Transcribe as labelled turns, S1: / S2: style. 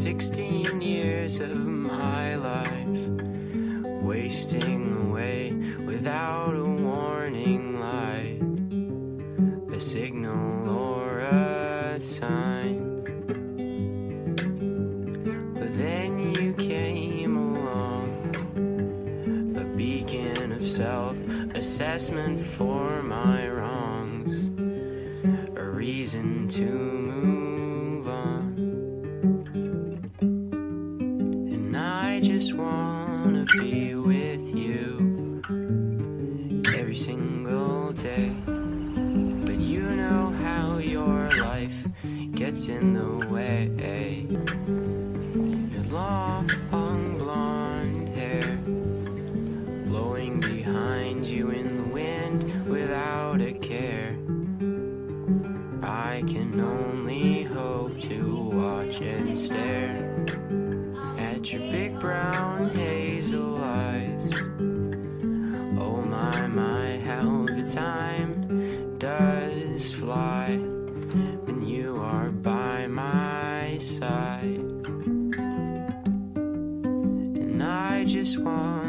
S1: 16 years of my life wasting away without a warning light, a signal or a sign. But then you came along, a beacon of self-assessment for my wrongs, a reason to move on. And I just wanna be with you every single day. But you know how your life gets in the way. Your long blonde hair blowing behind you in the wind without a care. I can only hope to watch and stare at your big brown hazel eyes. Oh my, how the time does fly when you are by my side. And I just want